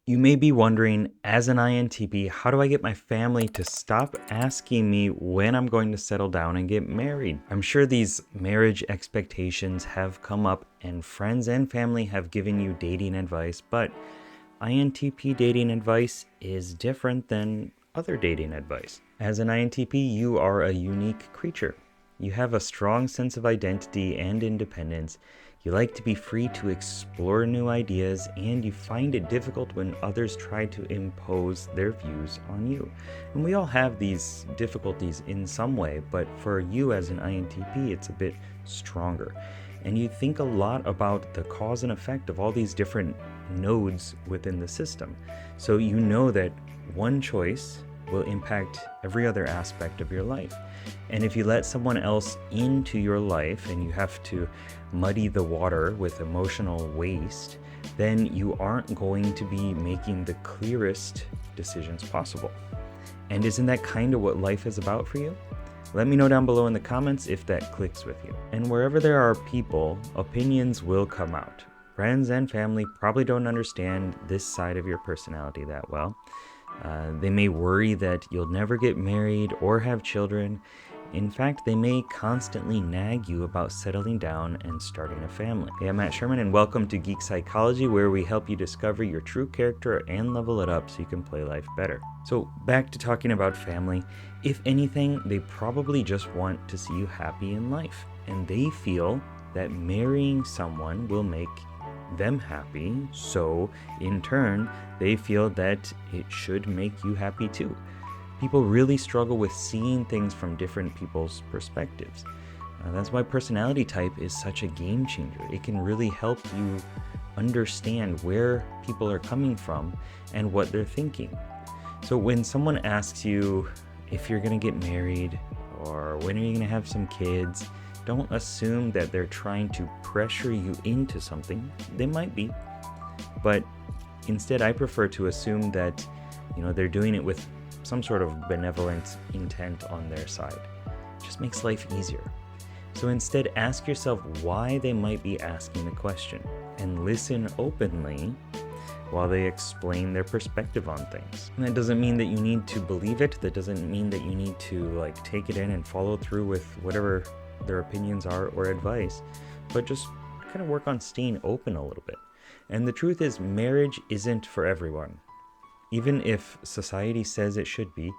You may be wondering, as an INTP, how do I get my family to stop asking me when I'm going to settle down and get married? I'm sure these marriage expectations have come up and friends and family have given you dating advice, but INTP dating advice is different than other dating advice. As an INTP, you are a unique creature. You have a strong sense of identity and independence. You like to be free to explore new ideas, and you find it difficult when others try to impose their views on you. And we all have these difficulties in some way, but for you as an INTP, it's a bit stronger. And you think a lot about the cause and effect of all these different nodes within the system. So you know that one choice will impact every other aspect of your life. And if you let someone else into your life and you have to muddy the water with emotional waste, then you aren't going to be making the clearest decisions possible. And isn't that kind of what life is about for you? Let me know down below in the comments if that clicks with you. And wherever there are people, opinions will come out. Friends and family probably don't understand this side of your personality that well. They may worry that you'll never get married or have children. In fact, they may constantly nag you about settling down and starting a family. Hey, I'm Sherman, and welcome to Geek Psychology, where we help you discover your true character and level it up so you can play life better. So back to talking about family. If anything, they probably just want to see you happy in life, and they feel that marrying someone will make them happy, so in turn they feel that it should make you happy too. People really struggle with seeing things from different people's perspectives. That's why personality type is such a game changer. It can really help you understand where people are coming from and what they're thinking. So when someone asks you if you're going to get married or when are you going to have some kids, don't assume that they're trying to pressure you into something. They might be, but instead I prefer to assume that, they're doing it with some sort of benevolent intent on their side. It just makes life easier. So instead, ask yourself why they might be asking the question and listen openly while they explain their perspective on things. And that doesn't mean that you need to believe it. That doesn't mean that you need to take it in and follow through with whatever their opinions are or advice, but just kind of work on staying open a little bit. And the truth is, marriage isn't for everyone. Even if society says it should be,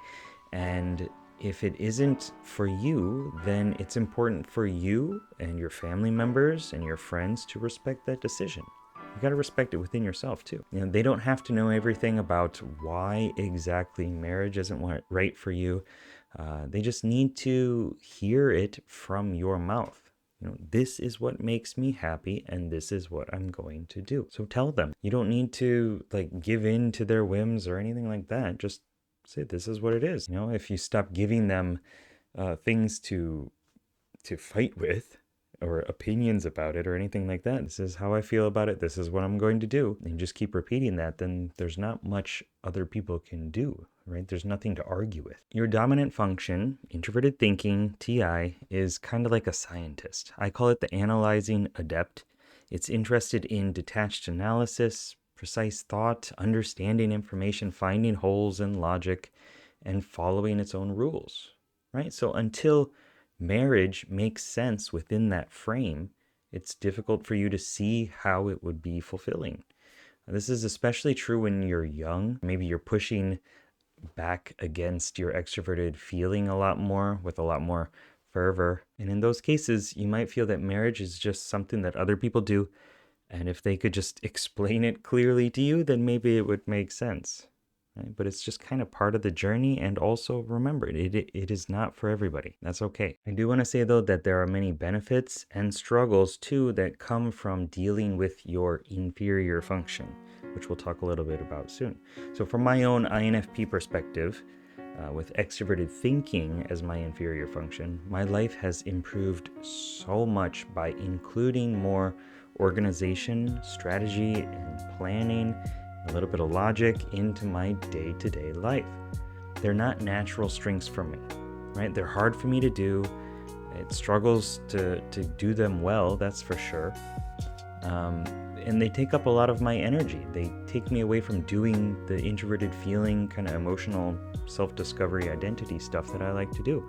and if it isn't for you, then it's important for you and your family members and your friends to respect that decision. You got to respect it within yourself too. They don't have to know everything about why exactly marriage isn't right for you. They just need to hear it from your mouth. This is what makes me happy, and this is what I'm going to do. So tell them. You don't need to give in to their whims or anything like that. Just say this is what it is. If you stop giving them things to fight with, or opinions about it or anything like that. This is how I feel about it. This is what I'm going to do. And just keep repeating that. Then there's not much other people can do, right? There's nothing to argue with. Your dominant function, introverted thinking, TI, is kind of like a scientist. I call it the analyzing adept. It's interested in detached analysis, precise thought, understanding information, finding holes in logic, and following its own rules, right? So until marriage makes sense within that frame, it's difficult for you to see how it would be fulfilling. This is especially true when you're young. Maybe you're pushing back against your extroverted feeling a lot more with a lot more fervor. And in those cases, you might feel that marriage is just something that other people do. And if they could just explain it clearly to you, then maybe it would make sense. Right? But it's just kind of part of the journey, and also remember, it is not for everybody. That's okay. I do want to say though that there are many benefits and struggles too that come from dealing with your inferior function, which we'll talk a little bit about soon. So from my own INFP perspective, with extroverted thinking as my inferior function, my life has improved so much by including more organization, strategy, and planning, a little bit of logic into my day-to-day life. They're not natural strengths for me, right? They're hard for me to do. It struggles to do them well, that's for sure. and they take up a lot of my energy. They take me away from doing the introverted feeling, kind of emotional self-discovery identity stuff that I like to do.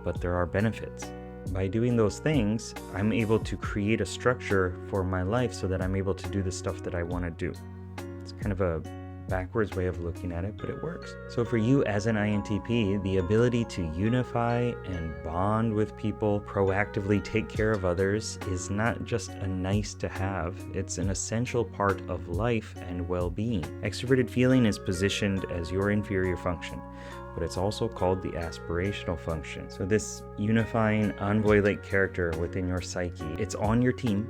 But there are benefits. By doing those things, I'm able to create a structure for my life so that I'm able to do the stuff that I want to do. It's kind of a backwards way of looking at it, but it works. So for you as an INTP, the ability to unify and bond with people, proactively take care of others, is not just a nice to have, it's an essential part of life and well-being. Extroverted feeling is positioned as your inferior function, but it's also called the aspirational function. So this unifying envoy-like character within your psyche, it's on your team,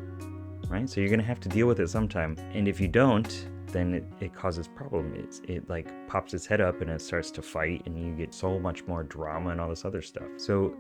right? So you're gonna have to deal with it sometime. And if you don't, then it causes problems. It like pops its head up and it starts to fight, and you get so much more drama and all this other stuff. So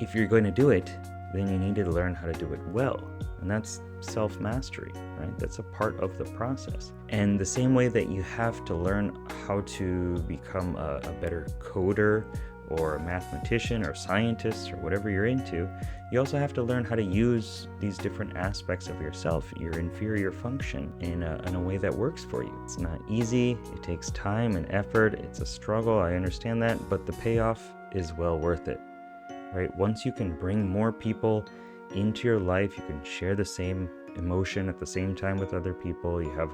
if you're going to do it, then you need to learn how to do it well. And that's self-mastery, right? That's a part of the process. And the same way that you have to learn how to become a better coder or a mathematician or scientist or whatever you're into, you also have to learn how to use these different aspects of yourself, your inferior function, in a way that works for you. It's not easy, it takes time and effort, it's a struggle, I understand that, but the payoff is well worth it, right? Once you can bring more people into your life, you can share the same emotion at the same time with other people, you have,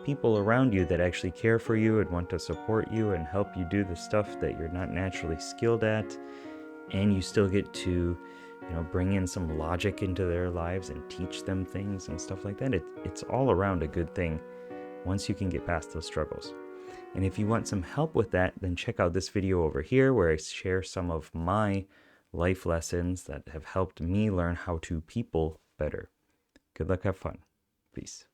people around you that actually care for you and want to support you and help you do the stuff that you're not naturally skilled at, and you still get to bring in some logic into their lives and teach them things and stuff like that. It's all around a good thing once you can get past those struggles. And if you want some help with that, then check out this video over here where I share some of my life lessons that have helped me learn how to people better. Good luck, have fun. Peace.